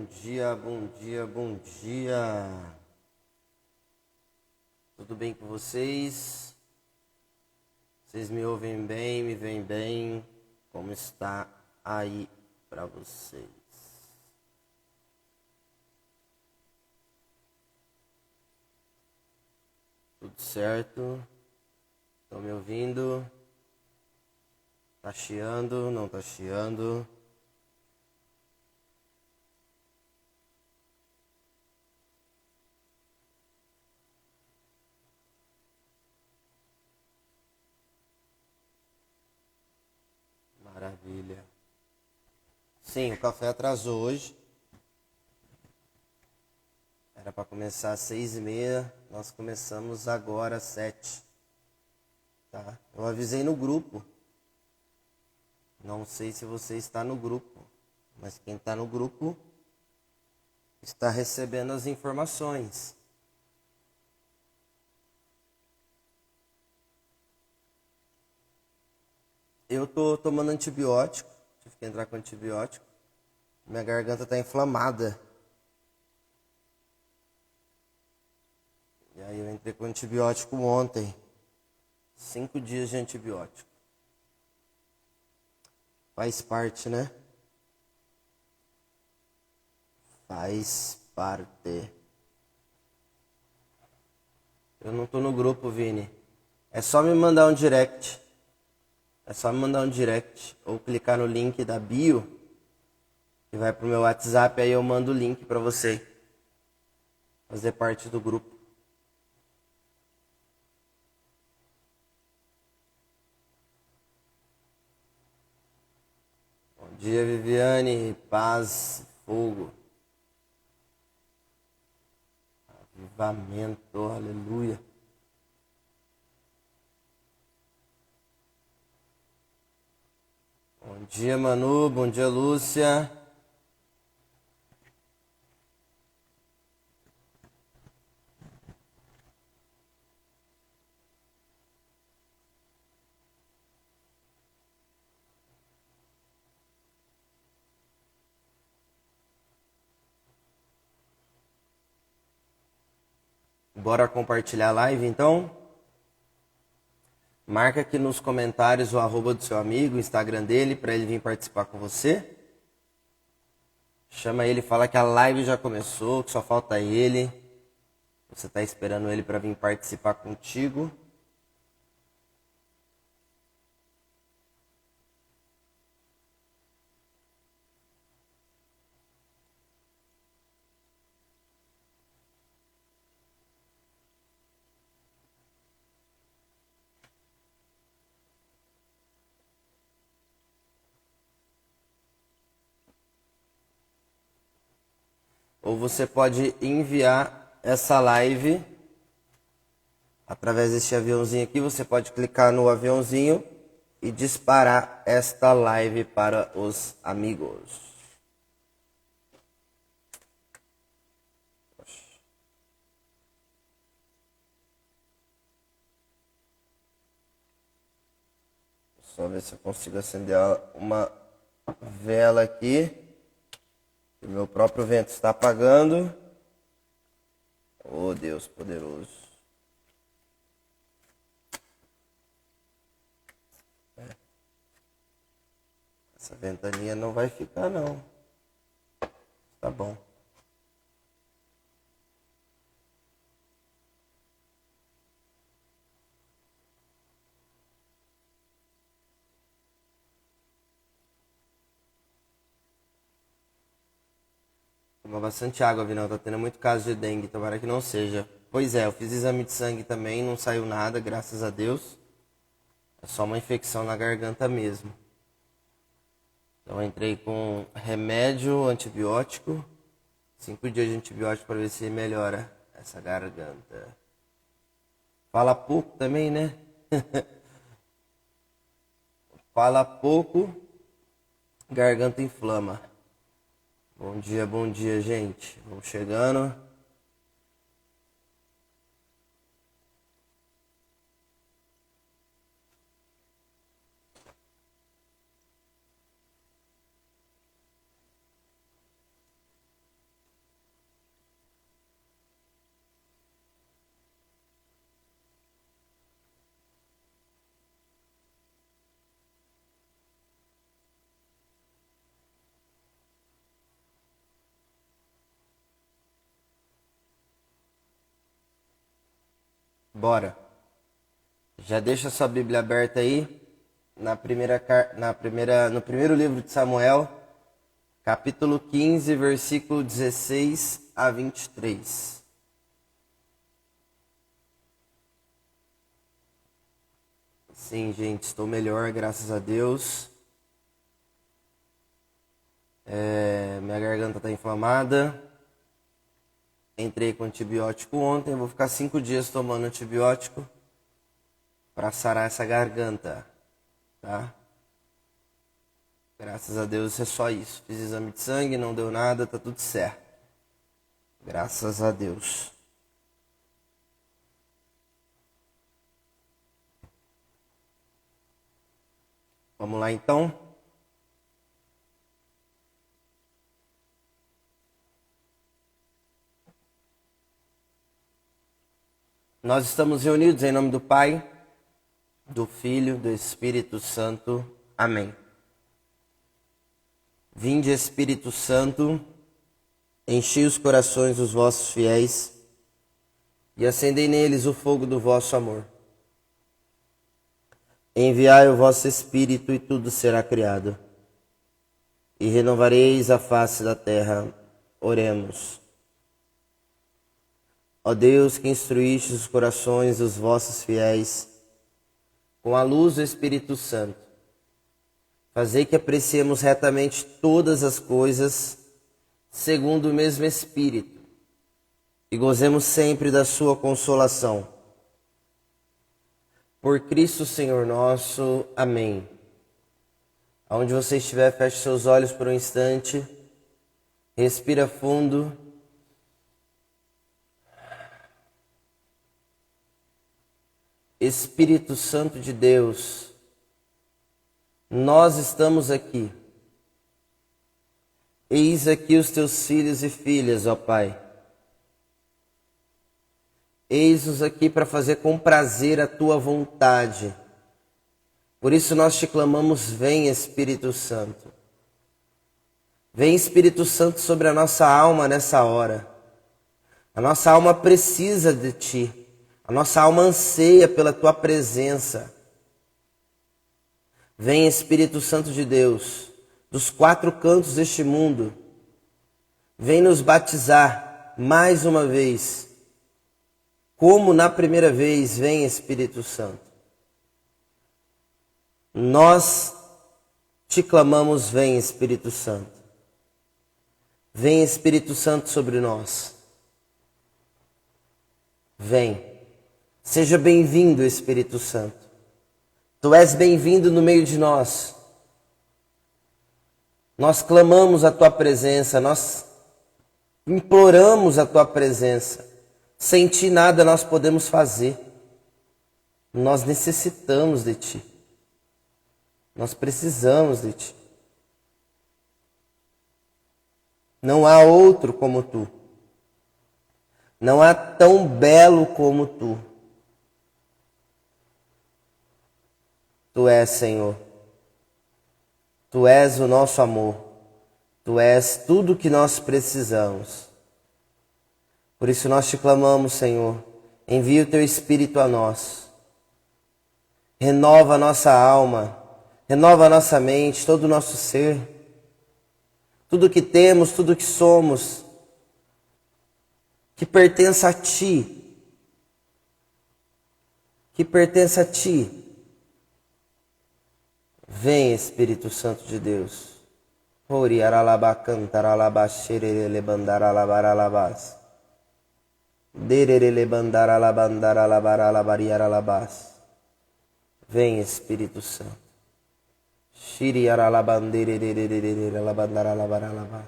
dia, bom dia, bom dia. Tudo bem com vocês? Vocês me ouvem bem, me veem bem? Como está aí para vocês? Tudo certo? Estão me ouvindo? Tá chiando? Não tá chiando? Maravilha. Sim, o café atrasou hoje. Era para começar às 6h30. Nós começamos agora às 7h. Tá? Eu avisei no grupo. Não sei se você está no grupo, mas quem está no grupo está recebendo as informações. Eu tô tomando antibiótico, tive que entrar com antibiótico. Minha garganta está inflamada. E aí eu entrei com antibiótico ontem. 5 dias de antibiótico. Faz parte, né? Faz parte. Eu não tô no grupo, Vini. É só me mandar um direct. Ou clicar no link da bio que vai pro meu WhatsApp, aí eu mando o link para você fazer parte do grupo. Bom dia, Viviane, paz, fogo, avivamento, aleluia. Bom dia, Manu, bom dia, Lúcia. Bora compartilhar a live, então? Marca aqui nos comentários o arroba do seu amigo, o Instagram dele, para ele vir participar com você. Chama ele, fala que a live já começou, que só falta ele. Você está esperando ele para vir participar contigo. Ou você pode enviar essa live através deste aviãozinho aqui. Você pode clicar no aviãozinho e disparar esta live para os amigos. Só ver se eu consigo acender uma vela aqui. O meu próprio vento está apagando. Oh, Deus poderoso. Essa ventania não vai ficar, não. Tá bom. Toma bastante água, Vinão. Tá tendo muito caso de dengue. Tomara que não seja. Pois é, eu fiz exame de sangue também. Não saiu nada, graças a Deus. É só uma infecção na garganta mesmo. Então eu entrei com remédio, antibiótico. 5 dias de antibiótico para ver se melhora essa garganta. Fala pouco também, né? Fala pouco, garganta inflama. Bom dia, gente. Vamos chegando. Bora. Já deixa sua Bíblia aberta aí no primeiro livro de Samuel, capítulo 15, versículo 16 a 23. Sim, gente, estou melhor, graças a Deus. Minha garganta está inflamada. Entrei com antibiótico ontem, vou ficar 5 dias tomando antibiótico para sarar essa garganta, tá? Graças a Deus é só isso. Fiz exame de sangue, não deu nada, tá tudo certo. Graças a Deus. Vamos lá então. Nós estamos reunidos em nome do Pai, do Filho, do Espírito Santo. Amém. Vinde, Espírito Santo, enchei os corações dos vossos fiéis e acendei neles o fogo do vosso amor. Enviai o vosso Espírito e tudo será criado, e renovareis a face da terra. Oremos. Ó Deus, que instruíste os corações dos vossos fiéis com a luz do Espírito Santo, fazei que apreciemos retamente todas as coisas segundo o mesmo Espírito e gozemos sempre da sua consolação. Por Cristo Senhor nosso. Amém. Aonde você estiver, feche seus olhos por um instante, respira fundo. Espírito Santo de Deus, nós estamos aqui. Eis aqui os teus filhos e filhas, ó Pai. Eis-nos aqui para fazer com prazer a tua vontade. Por isso nós te clamamos, vem Espírito Santo. Vem Espírito Santo sobre a nossa alma nessa hora. A nossa alma precisa de ti. A nossa alma anseia pela tua presença. Vem Espírito Santo de Deus, dos 4 cantos deste mundo. Vem nos batizar mais uma vez. Como na primeira vez, vem Espírito Santo. Nós te clamamos, vem Espírito Santo. Vem Espírito Santo sobre nós. Vem. Seja bem-vindo, Espírito Santo. Tu és bem-vindo no meio de nós. Nós clamamos a tua presença, nós imploramos a tua presença. Sem ti nada nós podemos fazer. Nós necessitamos de ti. Nós precisamos de ti. Não há outro como tu. Não há tão belo como tu. Tu és, Senhor. Tu és o nosso amor. Tu és tudo o que nós precisamos. Por isso nós te clamamos, Senhor. Envia o teu Espírito a nós. Renova a nossa alma. Renova a nossa mente, todo o nosso ser. Tudo que temos, tudo que somos. Que pertença a ti. Que pertença a ti. Vem, Espírito Santo de Deus. Ori aralaba cantaralaba xerere bandaralabaralabas. Derere bandaralabandaralabaralabariaralabas. Vem, Espírito Santo. Shiri aralabanderere alabandaralabaralabas.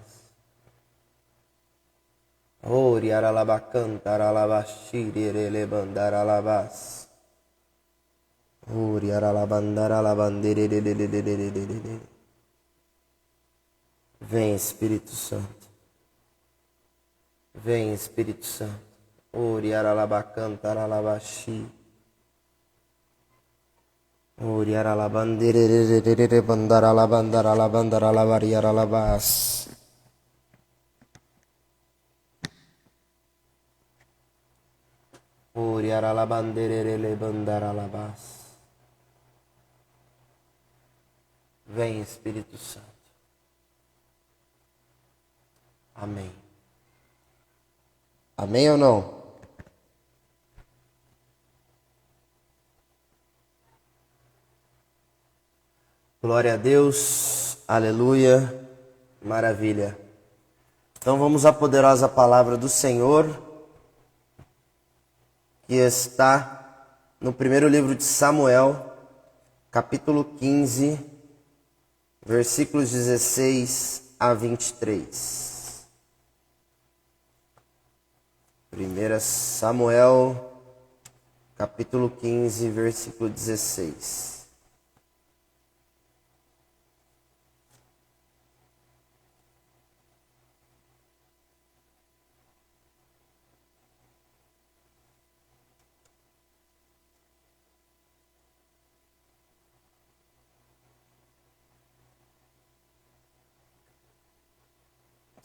Ori aralaba cantaralaba xerere bandaralabas. Vem, Espírito Santo. Vem, Espírito Santo. Ori aralabacantaralabaxi. Ori aralabanderere bandaralabandaralabandaralabariaralabas. Vem, Espírito Santo. Amém. Amém ou não? Glória a Deus, aleluia, maravilha. Então vamos à poderosa palavra do Senhor, que está no primeiro livro de Samuel, capítulo 15, versículos 16 a 23. 1 Samuel, capítulo 15, versículo 16.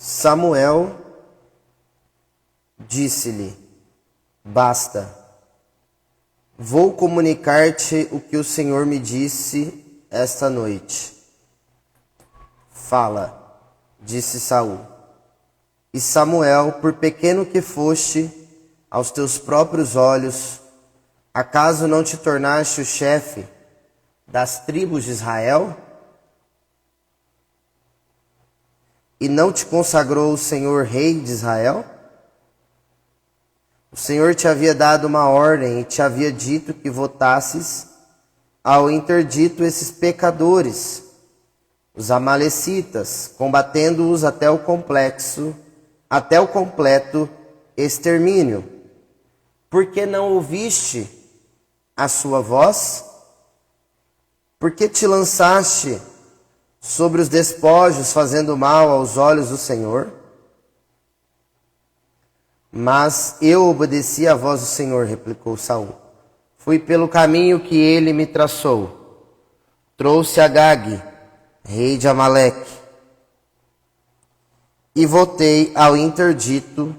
Samuel disse-lhe: basta, vou comunicar-te o que o Senhor me disse esta noite. Fala, disse Saul. E Samuel, por pequeno que foste aos teus próprios olhos, acaso não te tornaste o chefe das tribos de Israel? E não te consagrou o Senhor rei de Israel? O Senhor te havia dado uma ordem e te havia dito que votasses ao interdito esses pecadores, os amalecitas, combatendo-os até o completo extermínio. Por que não ouviste a sua voz? Por que te lançaste sobre os despojos, fazendo mal aos olhos do Senhor? Mas eu obedeci à voz do Senhor, replicou Saul. Fui pelo caminho que ele me traçou. Trouxe Agag, rei de Amaleque, e votei ao interdito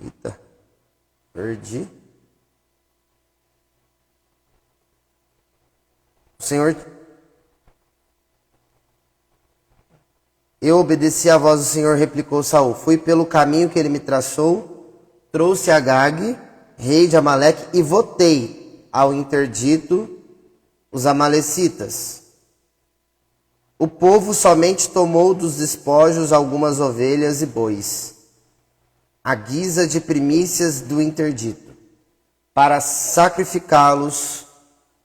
Eita, perdi. O Senhor, eu obedeci à voz do Senhor, replicou Saul. Fui pelo caminho que ele me traçou, trouxe Agag, rei de Amaleque, e votei ao interdito os amalecitas. O povo somente tomou dos despojos algumas ovelhas e bois, à guisa de primícias do interdito, para sacrificá-los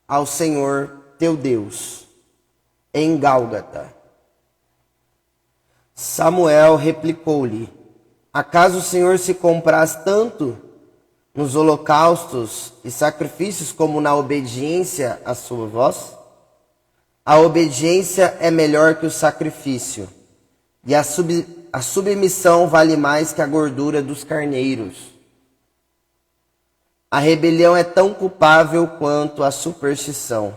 ao Senhor teu Deus, em Gálgata. Samuel replicou-lhe: acaso o Senhor se compraz tanto nos holocaustos e sacrifícios como na obediência à sua voz? A obediência é melhor que o sacrifício, e a submissão vale mais que a gordura dos carneiros. A rebelião é tão culpável quanto a superstição.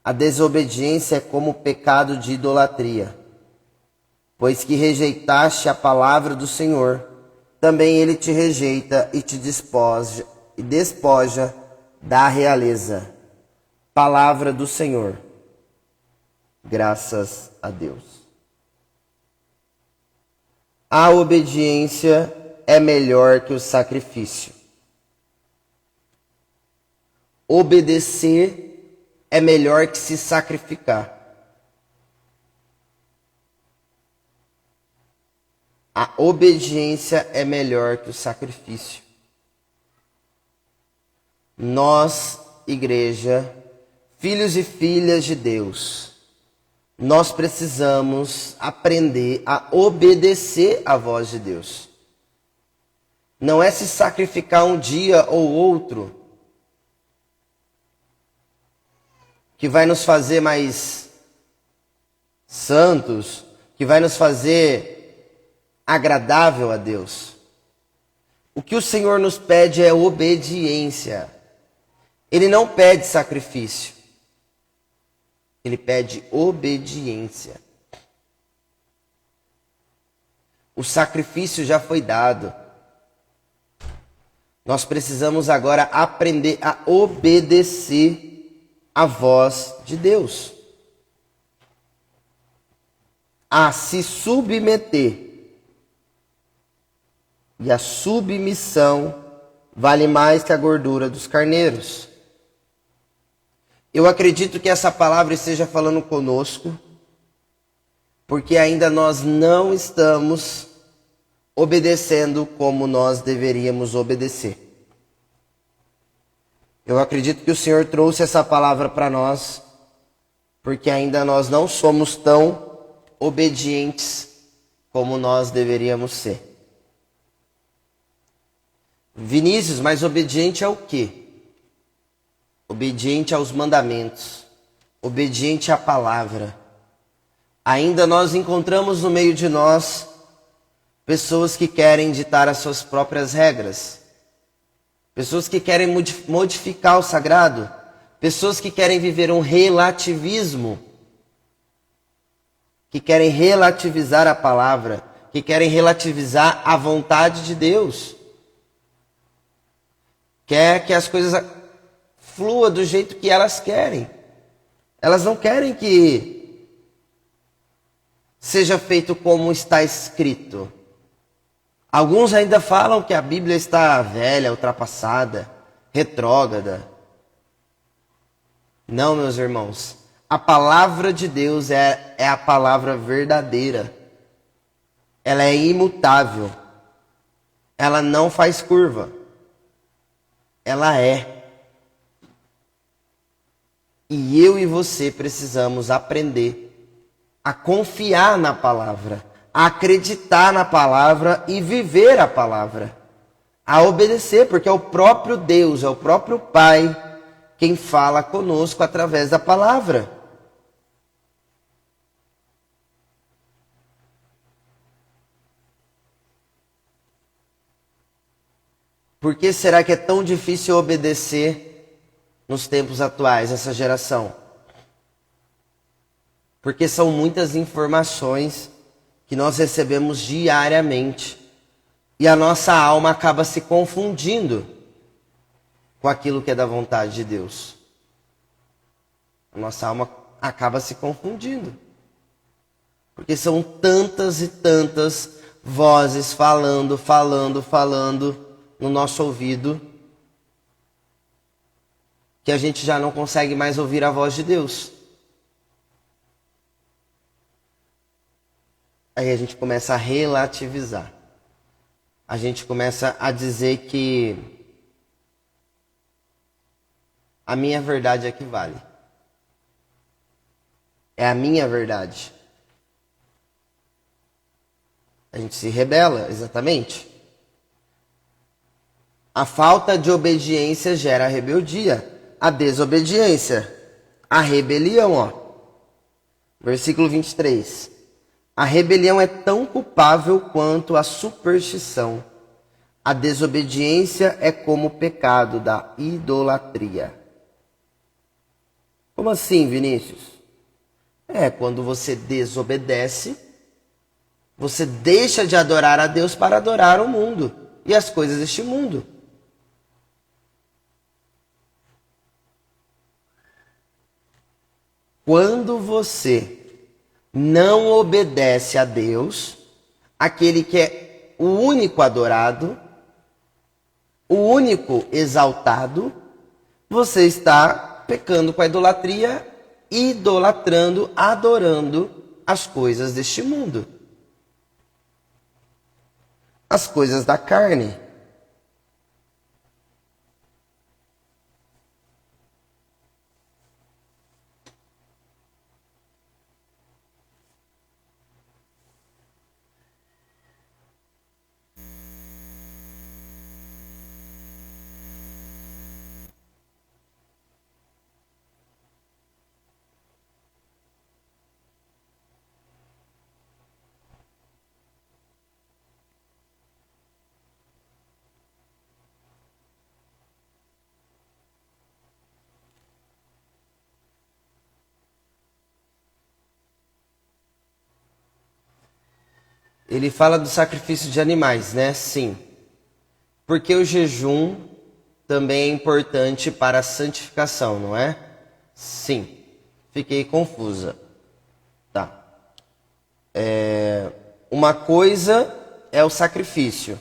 A desobediência é como o pecado de idolatria. Pois que rejeitaste a palavra do Senhor, também ele te rejeita e te despoja da realeza. Palavra do Senhor. Graças a Deus. A obediência é melhor que o sacrifício. Obedecer é melhor que se sacrificar. A obediência é melhor que o sacrifício. Nós, igreja, filhos e filhas de Deus, nós precisamos aprender a obedecer à voz de Deus. Não é se sacrificar um dia ou outro que vai nos fazer mais santos, que vai nos fazer agradável a Deus. O que o Senhor nos pede é obediência. Ele não pede sacrifício. Ele pede obediência. O sacrifício já foi dado. Nós precisamos agora aprender a obedecer à voz de Deus. A se submeter. E a submissão vale mais que a gordura dos carneiros. Eu acredito que essa palavra esteja falando conosco, porque ainda nós não estamos obedecendo como nós deveríamos obedecer. Eu acredito que o Senhor trouxe essa palavra para nós, porque ainda nós não somos tão obedientes como nós deveríamos ser. Vinícius, mas obediente ao quê? Obediente aos mandamentos, obediente à palavra. Ainda nós encontramos no meio de nós pessoas que querem ditar as suas próprias regras, pessoas que querem modificar o sagrado, pessoas que querem viver um relativismo, que querem relativizar a palavra, que querem relativizar a vontade de Deus. Quer que as coisas fluam do jeito que elas querem. Elas não querem que seja feito como está escrito. Alguns ainda falam que a Bíblia está velha, ultrapassada, retrógrada. Não, meus irmãos. A palavra de Deus é a palavra verdadeira. Ela é imutável. Ela não faz curva. Ela é. E eu e você precisamos aprender a confiar na palavra, a acreditar na palavra e viver a palavra, a obedecer, porque é o próprio Deus, é o próprio Pai quem fala conosco através da palavra. Por que será que é tão difícil obedecer nos tempos atuais, essa geração? Porque são muitas informações que nós recebemos diariamente e a nossa alma acaba se confundindo com aquilo que é da vontade de Deus. A nossa alma acaba se confundindo. Porque são tantas e tantas vozes falando no nosso ouvido, que a gente já não consegue mais ouvir a voz de Deus. Aí a gente começa a relativizar. A gente começa a dizer que a minha verdade é que vale. É a minha verdade. A gente se rebela, exatamente. A falta de obediência gera rebeldia. A desobediência, a rebelião, ó. Versículo 23. A rebelião é tão culpável quanto a superstição. A desobediência é como o pecado da idolatria. Como assim, Vinícius? É quando você desobedece, você deixa de adorar a Deus para adorar o mundo e as coisas deste mundo. Quando você não obedece a Deus, aquele que é o único adorado, o único exaltado, você está pecando com a idolatria, idolatrando, adorando as coisas deste mundo. As coisas da carne. Ele fala do sacrifício de animais, né? Sim. Porque o jejum também é importante para a santificação, não é? Sim. Fiquei confusa. Tá. Uma coisa é o sacrifício.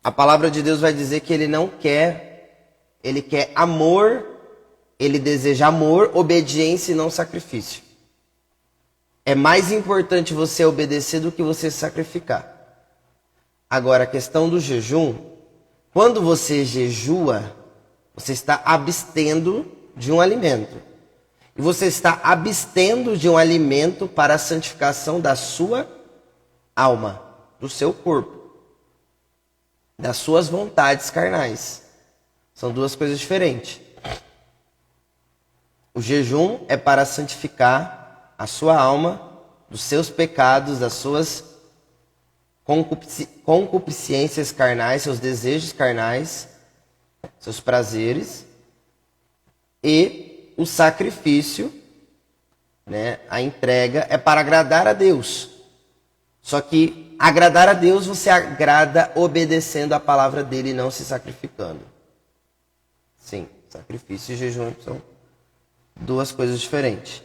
A palavra de Deus vai dizer que ele não quer, ele quer amor, ele deseja amor, obediência e não sacrifício. É mais importante você obedecer do que você sacrificar. Agora, a questão do jejum, quando você jejua, você está abstendo de um alimento. E você está abstendo de um alimento para a santificação da sua alma, do seu corpo, das suas vontades carnais. São duas coisas diferentes. O jejum é para santificar a sua alma dos seus pecados, das suas concupiscências carnais, seus desejos carnais, seus prazeres. E o sacrifício, né, a entrega, é para agradar a Deus. Só que agradar a Deus você agrada obedecendo a palavra dele e não se sacrificando. Sim, sacrifício e jejum são duas coisas diferentes.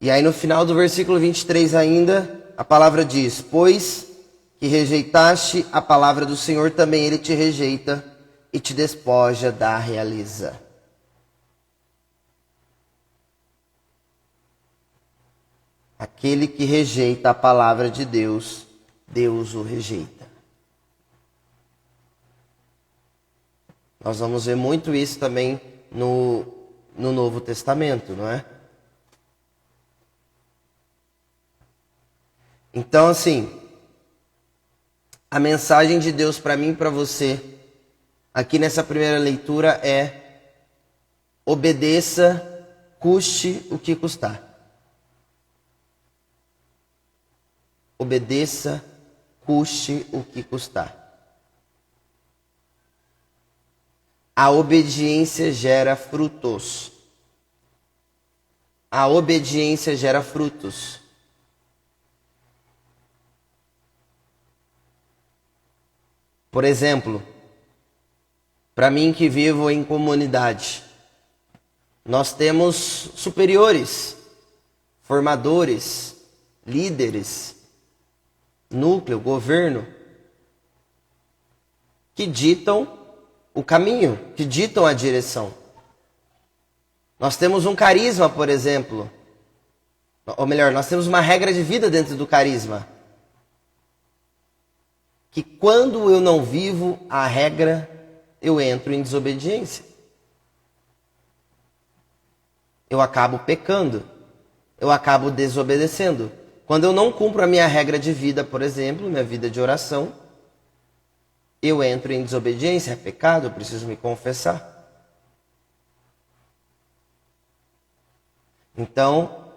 E aí no final do versículo 23 ainda, a palavra diz: pois que rejeitaste a palavra do Senhor, também ele te rejeita e te despoja da realeza. Aquele que rejeita a palavra de Deus, Deus o rejeita. Nós vamos ver muito isso também no Novo Testamento, não é? Então, assim, a mensagem de Deus para mim e para você, aqui nessa primeira leitura é: obedeça, custe o que custar. Obedeça, custe o que custar. A obediência gera frutos. A obediência gera frutos. Por exemplo, para mim que vivo em comunidade, nós temos superiores, formadores, líderes, núcleo, governo, que ditam o caminho, que ditam a direção. Nós temos um carisma, por exemplo. Ou melhor, nós temos uma regra de vida dentro do carisma. Que quando eu não vivo a regra, eu entro em desobediência. Eu acabo pecando. Eu acabo desobedecendo. Quando eu não cumpro a minha regra de vida, por exemplo, minha vida de oração, eu entro em desobediência, é pecado, eu preciso me confessar. Então,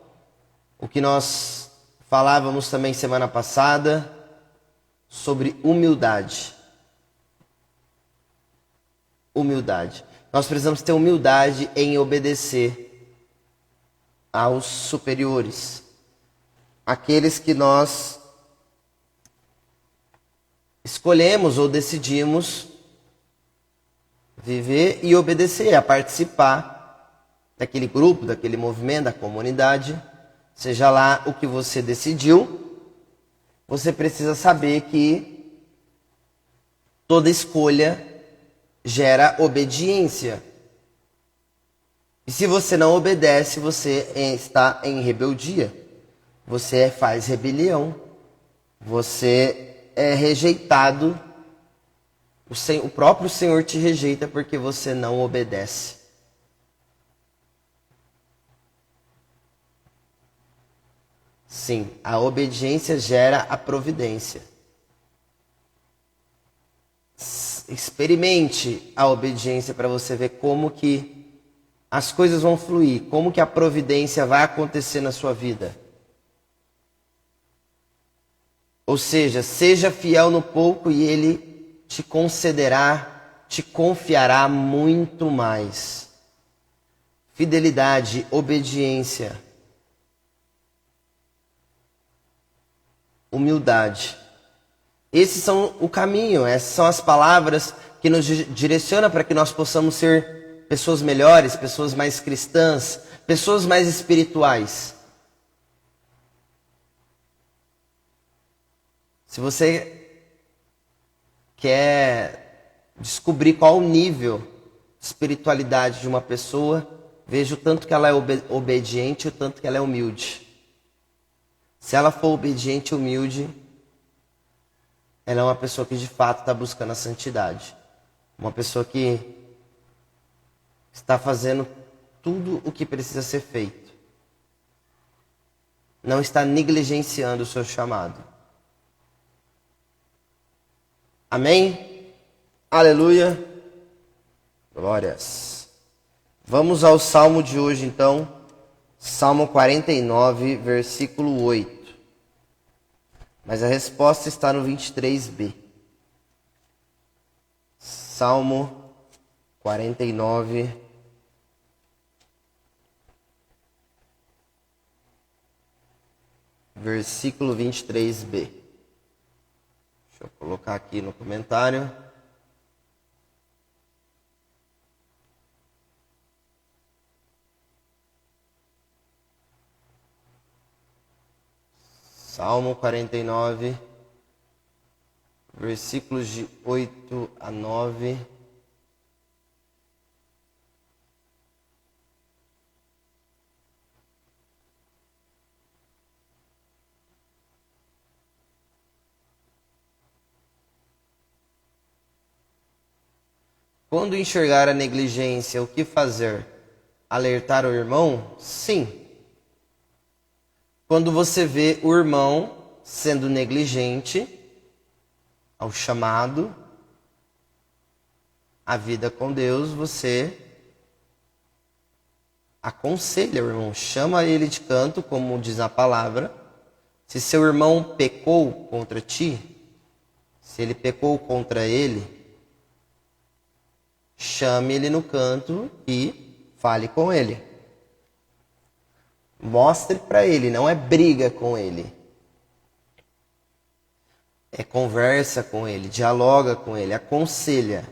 o que nós falávamos também semana passada sobre humildade. Humildade. Nós precisamos ter humildade em obedecer aos superiores. Aqueles que nós escolhemos ou decidimos viver e obedecer, a participar daquele grupo, daquele movimento, da comunidade, seja lá o que você decidiu, você precisa saber que toda escolha gera obediência. E se você não obedece, você está em rebeldia. Você faz rebelião. Você é rejeitado. O próprio Senhor te rejeita porque você não obedece. Sim, a obediência gera a providência. Experimente a obediência para você ver como que as coisas vão fluir, como que a providência vai acontecer na sua vida. Ou seja, seja fiel no pouco e Ele te concederá, te confiará muito mais. Fidelidade, obediência. humildade. Esses são o caminho, essas são as palavras que nos direcionam para que nós possamos ser pessoas melhores, pessoas mais cristãs, pessoas mais espirituais. Se você quer descobrir qual o nível de espiritualidade de uma pessoa, veja o tanto que ela é obediente e o tanto que ela é humilde. Se ela for obediente e humilde, ela é uma pessoa que de fato está buscando a santidade. Uma pessoa que está fazendo tudo o que precisa ser feito. Não está negligenciando o seu chamado. Amém? Aleluia. Glórias. Vamos ao Salmo de hoje então. Salmo 49, versículo 8. Mas a resposta está no 23b. Salmo 49, versículo 23b. Deixa eu colocar aqui no comentário. Salmo 49, versículos de 8 a 9. Quando enxergar a negligência, o que fazer? Alertar o irmão? Sim. Quando você vê o irmão sendo negligente ao chamado, à vida com Deus, você aconselha o irmão, chama ele de canto, como diz a palavra. Se seu irmão pecou contra ti, se ele pecou contra ele, chame ele no canto e fale com ele. Mostre para ele, não é briga com ele. É conversa com ele, dialoga com ele, aconselha.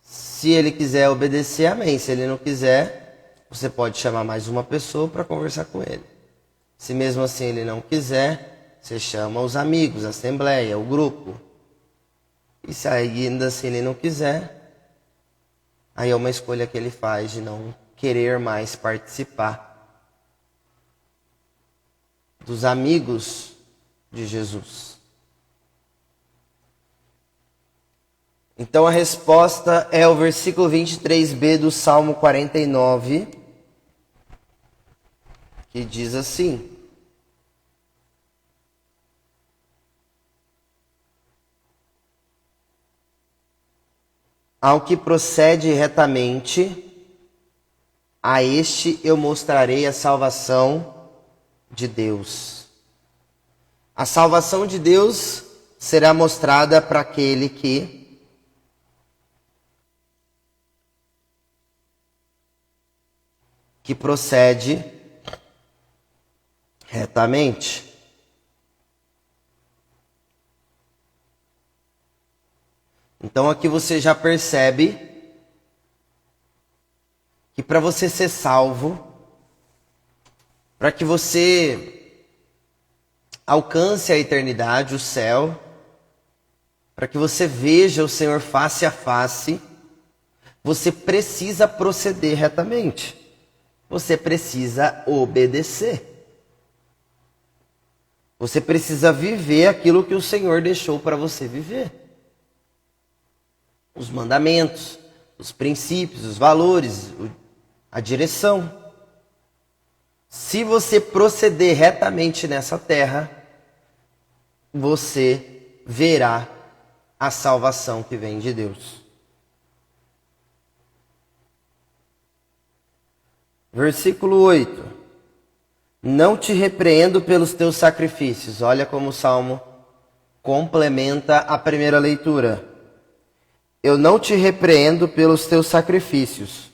Se ele quiser obedecer, amém. Se ele não quiser, você pode chamar mais uma pessoa para conversar com ele. Se mesmo assim ele não quiser, você chama os amigos, a assembleia, o grupo. E se ainda assim ele não quiser, aí é uma escolha que ele faz de não querer mais participar dos amigos de Jesus. Então a resposta é o versículo 23b do Salmo 49, que diz assim: ao que procede retamente, a este eu mostrarei a salvação de Deus. A salvação de Deus será mostrada para aquele que procede retamente. Então aqui você já percebe que para você ser salvo, para que você alcance a eternidade, o céu, para que você veja o Senhor face a face, você precisa proceder retamente. Você precisa obedecer. Você precisa viver aquilo que o Senhor deixou para você viver. Os mandamentos, os princípios, os valores, a direção. Se você proceder retamente nessa terra, você verá a salvação que vem de Deus. Versículo 8. Não te repreendo pelos teus sacrifícios. Olha como o Salmo complementa a primeira leitura. Eu não te repreendo pelos teus sacrifícios.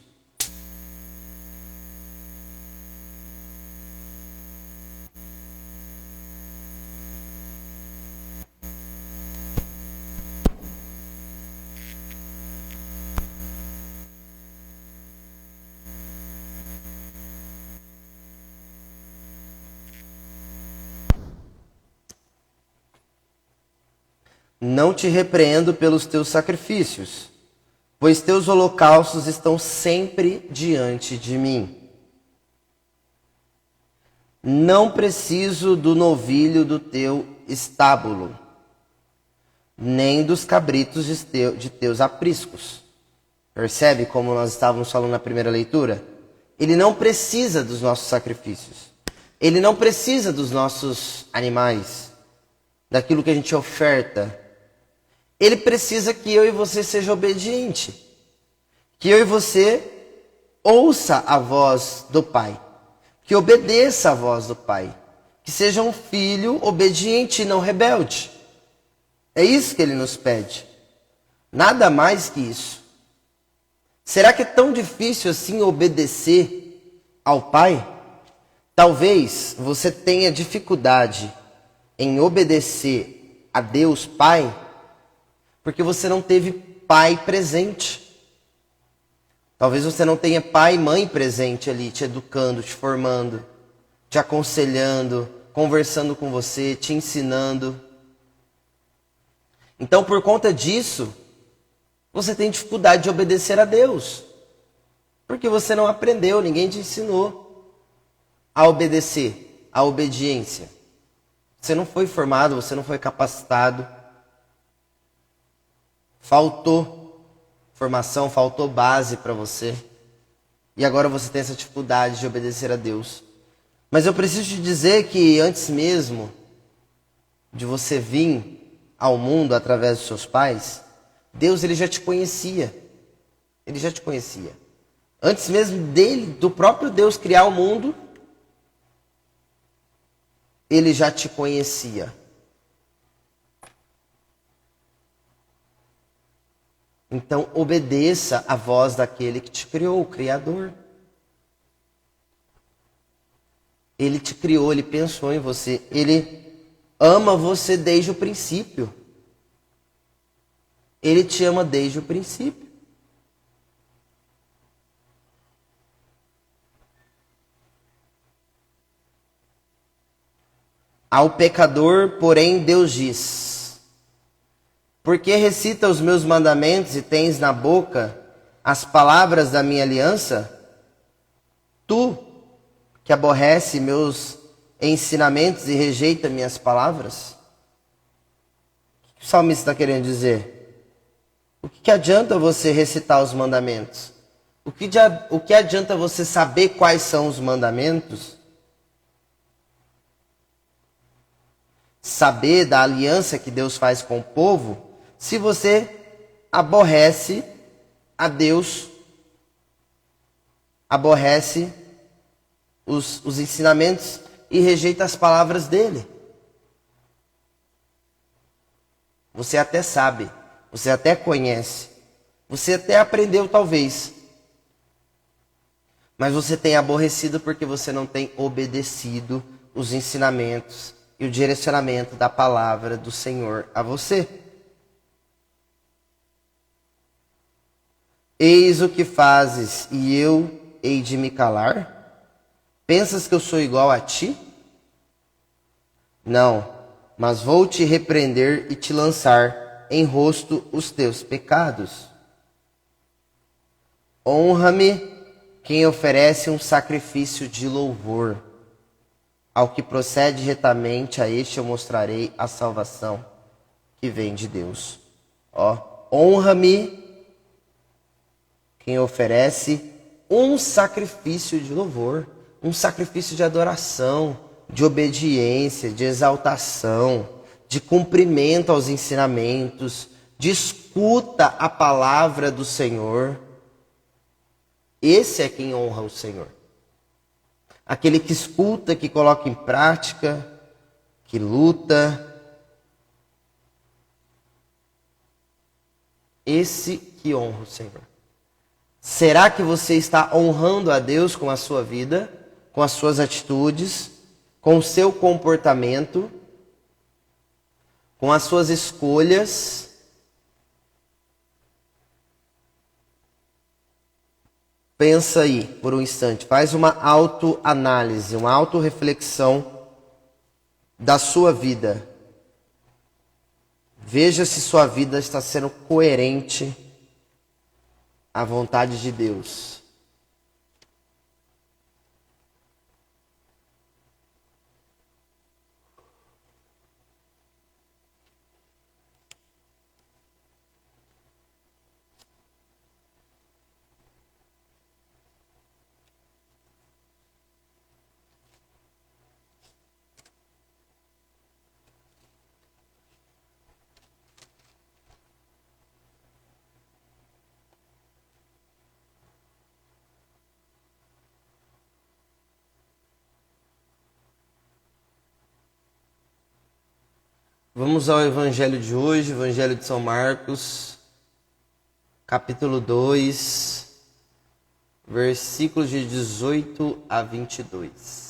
Não te repreendo pelos teus sacrifícios, pois teus holocaustos estão sempre diante de mim. Não preciso do novilho do teu estábulo, nem dos cabritos de teus apriscos. Percebe como nós estávamos falando na primeira leitura? Ele não precisa dos nossos sacrifícios. Ele não precisa dos nossos animais, daquilo que a gente oferta. Ele precisa que eu e você seja obediente. Que eu e você ouça a voz do Pai. Que obedeça a voz do Pai. Que seja um filho obediente e não rebelde. É isso que ele nos pede. Nada mais que isso. Será que é tão difícil assim obedecer ao Pai? Talvez você tenha dificuldade em obedecer a Deus Pai, porque você não teve pai presente. Talvez você não tenha pai e mãe presente ali, te educando, te formando, te aconselhando, conversando com você, te ensinando. Então, por conta disso, você tem dificuldade de obedecer a Deus. Porque você não aprendeu, ninguém te ensinou a obedecer, a obediência. Você não foi formado, você não foi capacitado. Faltou formação, faltou base para você. E agora você tem essa dificuldade de obedecer a Deus. Mas eu preciso te dizer que antes mesmo de você vir ao mundo através dos seus pais, Deus ele já te conhecia. Ele já te conhecia. Antes mesmo do próprio Deus criar o mundo, ele já te conhecia. Então obedeça a voz daquele que te criou, o Criador. Ele te criou, ele pensou em você, ele ama você desde o princípio. Ele te ama desde o princípio. Ao pecador, porém, Deus diz: por que recita os meus mandamentos e tens na boca as palavras da minha aliança? Tu, que aborrece meus ensinamentos e rejeita minhas palavras? O que o salmista está querendo dizer? O que adianta você recitar os mandamentos? O que adianta você saber quais são os mandamentos? Saber da aliança que Deus faz com o povo, se você aborrece a Deus, aborrece os ensinamentos e rejeita as palavras dele. Você até sabe, você até conhece, você até aprendeu talvez, mas você tem aborrecido porque você não tem obedecido os ensinamentos e o direcionamento da palavra do Senhor a você. Eis o que fazes, e eu hei de me calar? Pensas que eu sou igual a ti? Não, mas vou te repreender e te lançar em rosto os teus pecados. Honra-me quem oferece um sacrifício de louvor. Ao que procede retamente, a este eu mostrarei a salvação que vem de Deus. Honra-me quem oferece um sacrifício de louvor, um sacrifício de adoração, de obediência, de exaltação, de cumprimento aos ensinamentos, de escuta à palavra do Senhor. Esse é quem honra o Senhor. Aquele que escuta, que coloca em prática, que luta. Esse que honra o Senhor. Será que você está honrando a Deus com a sua vida, com as suas atitudes, com o seu comportamento, com as suas escolhas? Pensa aí por um instante, faz uma autoanálise, uma autorreflexão da sua vida. Veja se sua vida está sendo coerente à vontade de Deus. Vamos ao Evangelho de hoje, Evangelho de São Marcos, capítulo 2, versículos de 18 a 22.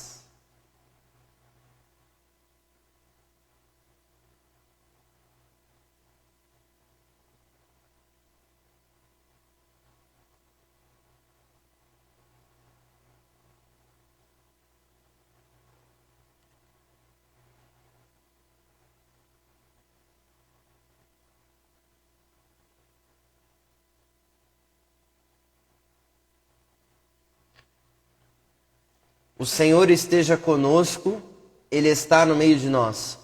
O Senhor esteja conosco, Ele está no meio de nós.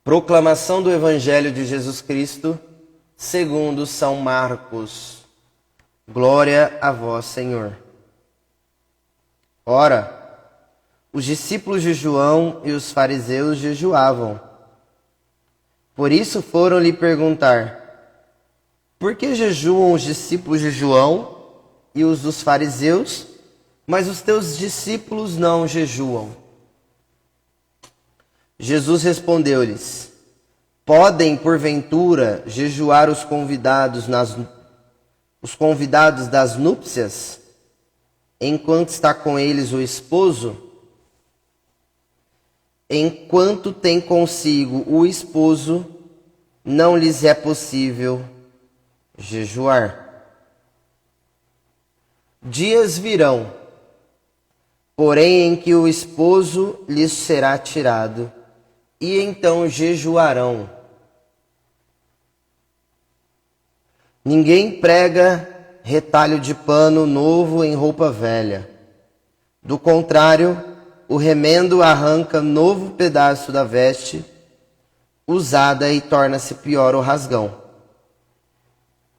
Proclamação do Evangelho de Jesus Cristo, segundo São Marcos. Glória a vós, Senhor. Ora, os discípulos de João e os fariseus jejuavam. Por isso foram lhe perguntar: por que jejuam os discípulos de João e os dos fariseus, mas os teus discípulos não jejuam? Jesus respondeu-lhes: podem, porventura, jejuar os convidados das núpcias, enquanto está com eles o esposo? Enquanto tem consigo o esposo, não lhes é possível jejuar. Dias virão, porém, em que o esposo lhes será tirado, e então jejuarão. Ninguém prega retalho de pano novo em roupa velha. Do contrário, o remendo arranca novo pedaço da veste usada e torna-se pior o rasgão.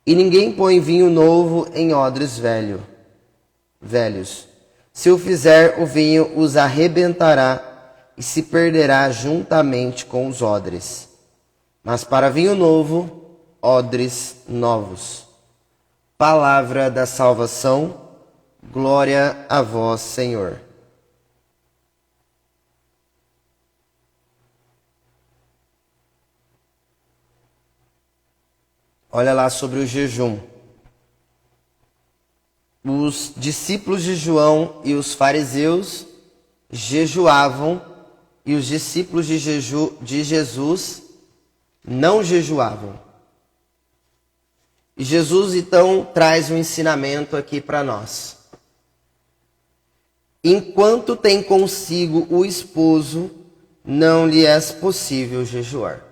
E ninguém põe vinho novo em odres velhos. Se o fizer, o vinho os arrebentará e se perderá juntamente com os odres. Mas para vinho novo, odres novos. Palavra da salvação, glória a vós, Senhor. Olha lá sobre o jejum. Os discípulos de João e os fariseus jejuavam e os discípulos de Jesus não jejuavam. E Jesus então traz um ensinamento aqui para nós. Enquanto tem consigo o esposo, não lhe é possível jejuar.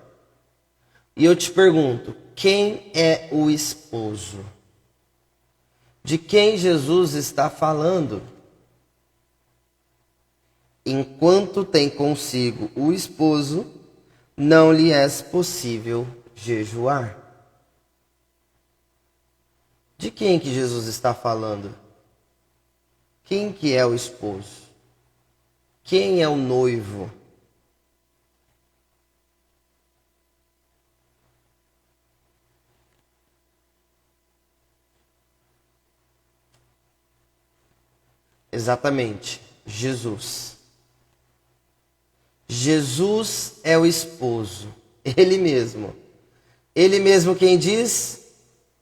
E eu te pergunto, quem é o esposo? De quem Jesus está falando? Enquanto tem consigo o esposo, não lhe é possível jejuar. De quem que Jesus está falando? Quem que é o esposo? Quem é o noivo? Exatamente, Jesus. Jesus é o esposo, Ele mesmo. Ele mesmo quem diz,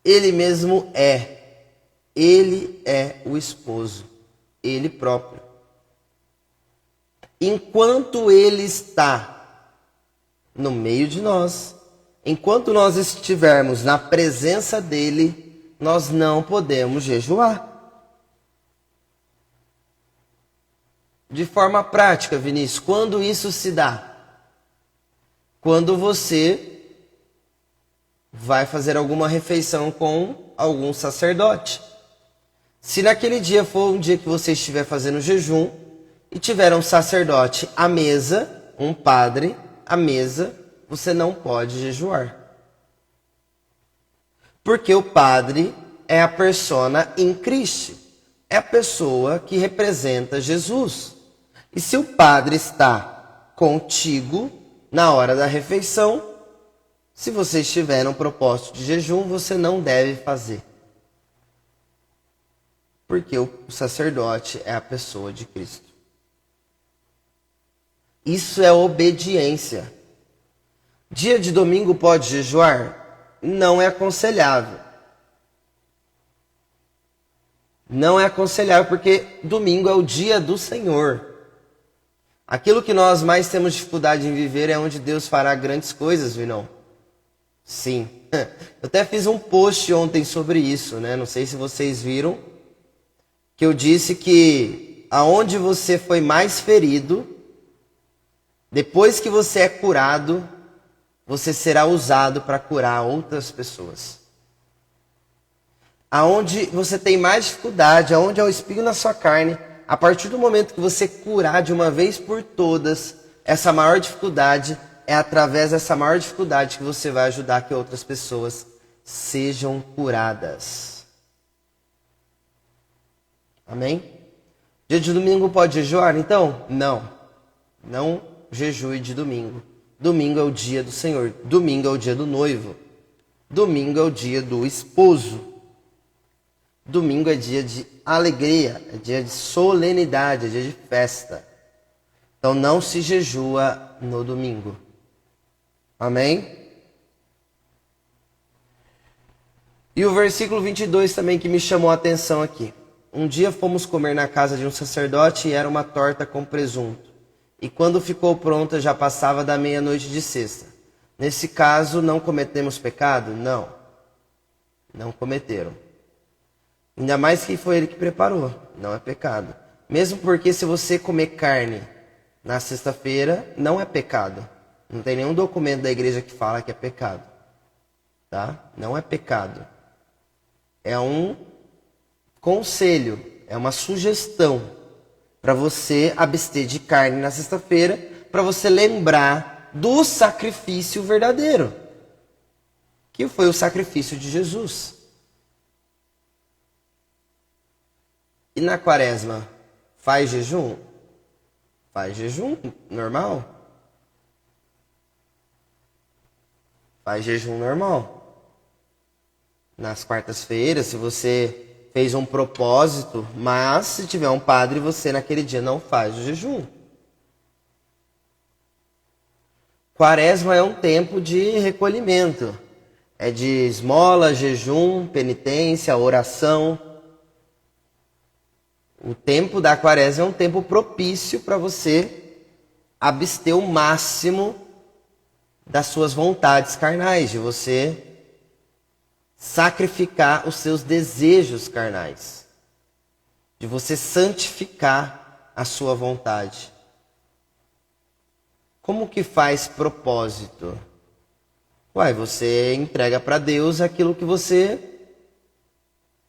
Ele mesmo é. Ele é o esposo, Ele próprio. Enquanto Ele está no meio de nós, enquanto nós estivermos na presença dEle, nós não podemos jejuar. De forma prática, Vinícius, quando isso se dá? quando você vai fazer alguma refeição com algum sacerdote. Se naquele dia for um dia que você estiver fazendo jejum e tiver um sacerdote à mesa, um padre à mesa, você não pode jejuar. Porque o padre é a persona in Christi, é a pessoa que representa Jesus. E se o padre está contigo na hora da refeição, se você estiver no propósito de jejum, você não deve fazer. Porque o sacerdote é a pessoa de Cristo. Isso é obediência. Dia de domingo pode jejuar? Não é aconselhável. Não é aconselhável porque domingo é o dia do Senhor. Aquilo que nós mais temos dificuldade em viver é onde Deus fará grandes coisas, Vinão. Sim. Eu até fiz um post ontem sobre isso, né? Não sei se vocês viram. Que eu disse que aonde você foi mais ferido, depois que você é curado, você será usado para curar outras pessoas. Aonde você tem mais dificuldade, aonde é o espinho na sua carne, a partir do momento que você curar de uma vez por todas essa maior dificuldade, é através dessa maior dificuldade que você vai ajudar que outras pessoas sejam curadas. Amém? Dia de domingo pode jejuar, então? Não. Não jejue de domingo. Domingo é o dia do Senhor. Domingo é o dia do noivo. Domingo é o dia do esposo. Domingo é dia de alegria, é dia de solenidade, é dia de festa. Então não se jejua no domingo. Amém? E o versículo 22 também que me chamou a atenção aqui. Um dia fomos comer na casa de um sacerdote e era uma torta com presunto. E quando ficou pronta já passava da meia-noite de sexta. Nesse caso, não cometemos pecado? Não. Não cometeram. Ainda mais que foi ele que preparou. Não é pecado. Mesmo porque se você comer carne na sexta-feira, não é pecado. Não tem nenhum documento da igreja que fala que é pecado. Tá? Não é pecado. É um conselho, é uma sugestão para você abster de carne na sexta-feira, para você lembrar do sacrifício verdadeiro, que foi o sacrifício de Jesus. E na quaresma, faz jejum? Faz jejum normal? Faz jejum normal. Nas quartas-feiras, se você fez um propósito, mas se tiver um padre, você naquele dia não faz o jejum. Quaresma é um tempo de recolhimento. É de esmola, jejum, penitência, oração. O tempo da quaresma é um tempo propício para você abster o máximo das suas vontades carnais, de você sacrificar os seus desejos carnais, de você santificar a sua vontade. Como que faz propósito? Você entrega para Deus aquilo que você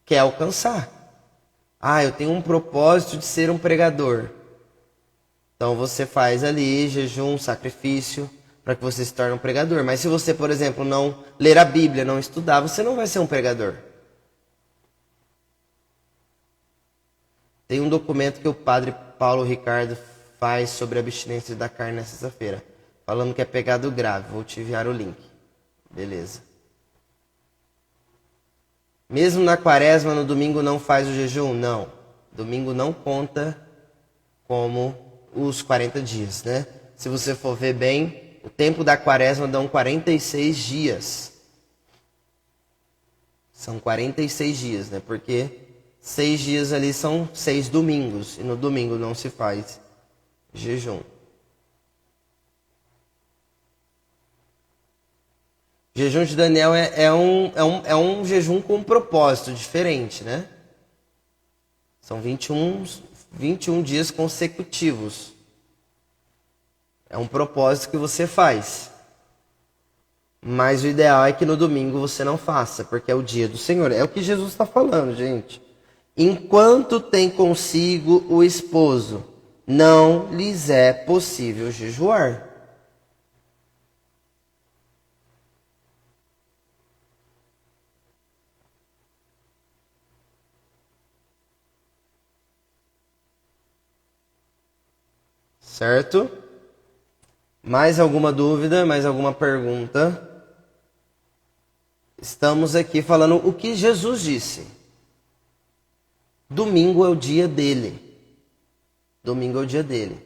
quer alcançar. Eu tenho um propósito de ser um pregador. Então você faz ali jejum, sacrifício, para que você se torne um pregador. Mas se você, por exemplo, não ler a Bíblia, não estudar, você não vai ser um pregador. Tem um documento que o padre Paulo Ricardo faz sobre a abstinência da carne na sexta-feira, falando que é pecado grave. Vou te enviar o link. Beleza. Mesmo na quaresma, no domingo não faz o jejum? Não. Domingo não conta como os 40 dias, né? Se você for ver bem, o tempo da quaresma dão 46 dias. São 46 dias, né? Porque 6 dias ali são 6 domingos. E no domingo não se faz jejum. O jejum de Daniel é um jejum com um propósito diferente, né? São 21 dias consecutivos. É um propósito que você faz. Mas o ideal é que no domingo você não faça, porque é o dia do Senhor. É o que Jesus está falando, gente. Enquanto tem consigo o esposo, não lhes é possível jejuar. Certo? Mais alguma dúvida? Mais alguma pergunta? Estamos aqui falando o que Jesus disse. Domingo é o dia dele. Domingo é o dia dele.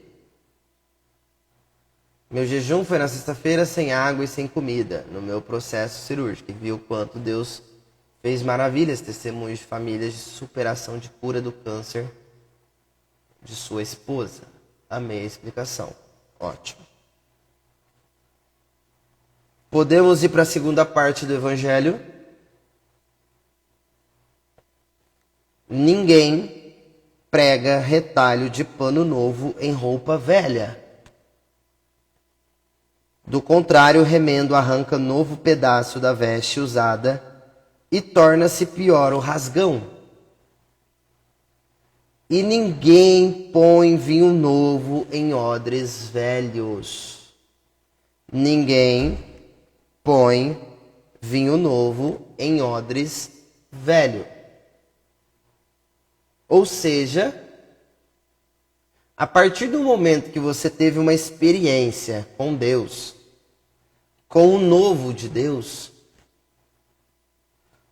Meu jejum foi na sexta-feira sem água e sem comida, no meu processo cirúrgico. E viu quanto Deus fez maravilhas, testemunhos de famílias de superação de cura do câncer de sua esposa. Amei a explicação. Ótimo. Podemos ir para a segunda parte do Evangelho. Ninguém prega retalho de pano novo em roupa velha. Do contrário, o remendo arranca novo pedaço da veste usada e torna-se pior o rasgão. E ninguém põe vinho novo em odres velhos. Ninguém põe vinho novo em odres velho. Ou seja, a partir do momento que você teve uma experiência com Deus, com o novo de Deus,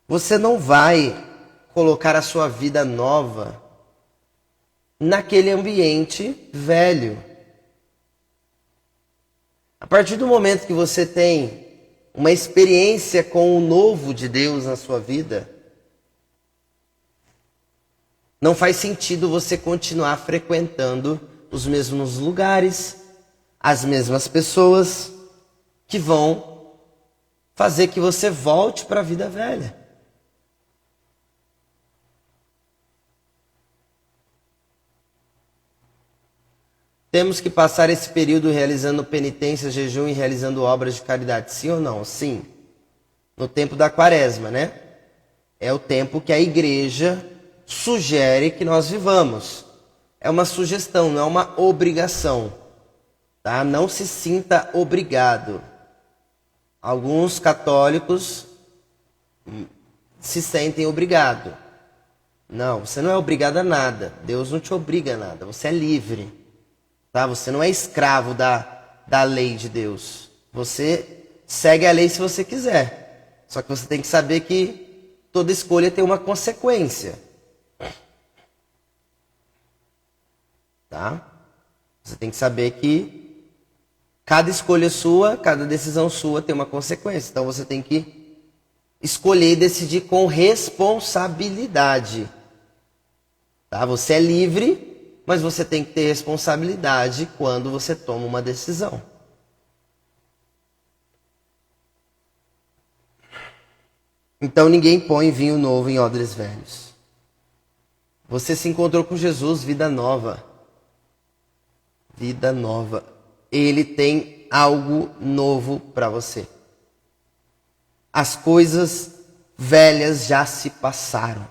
você não vai colocar a sua vida nova naquele ambiente velho. A partir do momento que você tem uma experiência com o novo de Deus na sua vida, não faz sentido você continuar frequentando os mesmos lugares, as mesmas pessoas que vão fazer que você volte para a vida velha. Temos que passar esse período realizando penitência, jejum e realizando obras de caridade, sim ou não? Sim. No tempo da quaresma, né? É o tempo que a igreja sugere que nós vivamos. É uma sugestão, não é uma obrigação. Tá? Não se sinta obrigado. Alguns católicos se sentem obrigados. Não, você não é obrigado a nada. Deus não te obriga a nada. Você é livre. Tá? Você não é escravo da lei de Deus. Você segue a lei se você quiser. Só que você tem que saber que toda escolha tem uma consequência. Tá? Você tem que saber que cada escolha sua, cada decisão sua tem uma consequência. Então você tem que escolher e decidir com responsabilidade. Tá? Você é livre, mas você tem que ter responsabilidade quando você toma uma decisão. Então ninguém põe vinho novo em odres velhos. Você se encontrou com Jesus, vida nova. Vida nova. Ele tem algo novo para você. As coisas velhas já se passaram.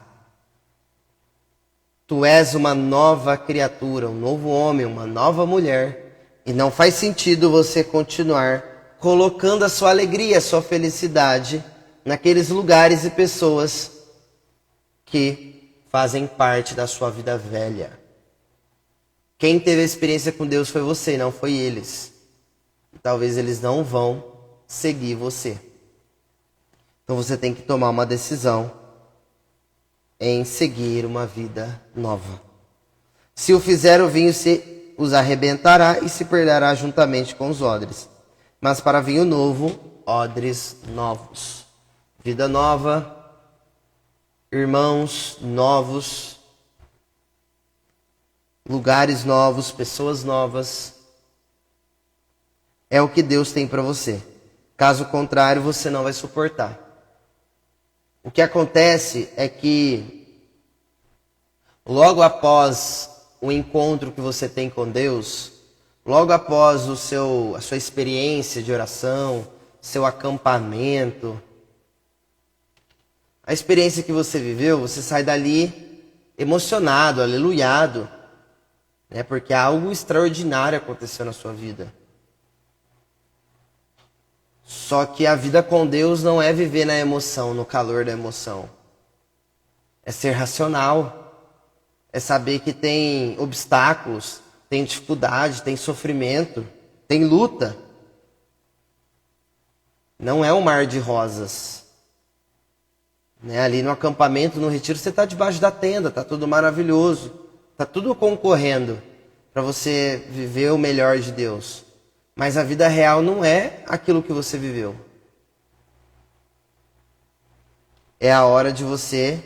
Tu és uma nova criatura, um novo homem, uma nova mulher. E não faz sentido você continuar colocando a sua alegria, a sua felicidade naqueles lugares e pessoas que fazem parte da sua vida velha. Quem teve a experiência com Deus foi você, não foi eles. Talvez eles não vão seguir você. Então você tem que tomar uma decisão em seguir uma vida nova. Se o fizer, o vinho os arrebentará e se perderá juntamente com os odres. Mas para vinho novo, odres novos. Vida nova, irmãos novos, lugares novos, pessoas novas. É o que Deus tem para você. Caso contrário, você não vai suportar. O que acontece é que logo após o encontro que você tem com Deus, logo após a sua experiência de oração, seu acampamento. A experiência que você viveu, você sai dali emocionado, aleluiado, né? Porque algo extraordinário aconteceu na sua vida. Só que a vida com Deus não é viver na emoção, no calor da emoção. É ser racional. É saber que tem obstáculos, tem dificuldade, tem sofrimento, tem luta. Não é um mar de rosas. Né? Ali no acampamento, no retiro, você está debaixo da tenda, está tudo maravilhoso. Está tudo concorrendo para você viver o melhor de Deus. Mas a vida real não é aquilo que você viveu. É a hora de você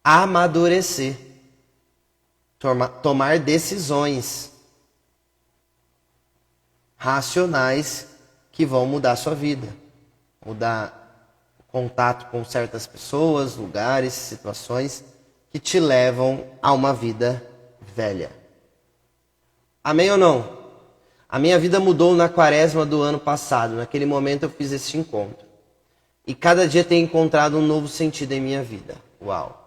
amadurecer. Tomar decisões racionais que vão mudar a sua vida. Mudar o contato com certas pessoas, lugares, situações que te levam a uma vida velha. Amém ou não? A minha vida mudou na quaresma do ano passado. Naquele momento eu fiz esse encontro. E cada dia tenho encontrado um novo sentido em minha vida. Uau!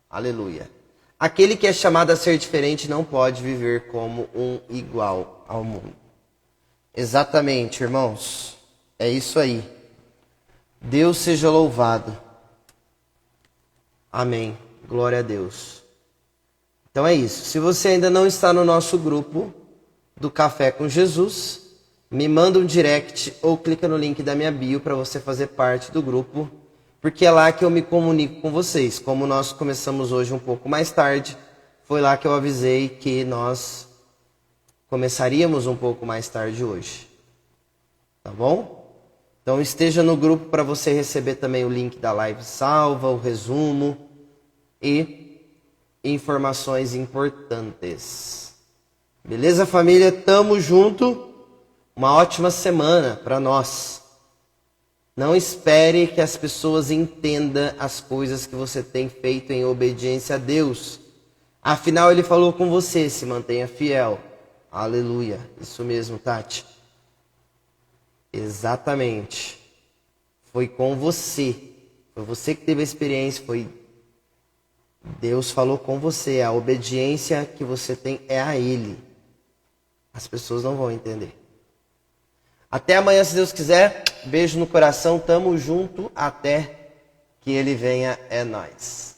Aleluia! Aquele que é chamado a ser diferente não pode viver como um igual ao mundo. Exatamente, irmãos. É isso aí. Deus seja louvado. Amém. Glória a Deus. Então é isso. Se você ainda não está no nosso grupo do Café com Jesus, me manda um direct ou clica no link da minha bio para você fazer parte do grupo, porque é lá que eu me comunico com vocês. Como nós começamos hoje um pouco mais tarde, foi lá que eu avisei que nós começaríamos um pouco mais tarde hoje. Tá bom? Então esteja no grupo para você receber também o link da live salva, o resumo e informações importantes. Beleza, família? Tamo junto. Uma ótima semana para nós. Não espere que as pessoas entendam as coisas que você tem feito em obediência a Deus. Afinal, Ele falou com você, se mantenha fiel. Aleluia. Isso mesmo, Tati. Exatamente. Foi com você. Foi você que teve a experiência. Deus falou com você. A obediência que você tem é a Ele. As pessoas não vão entender. Até amanhã, se Deus quiser. Beijo no coração. Tamo junto até que Ele venha. É nóis.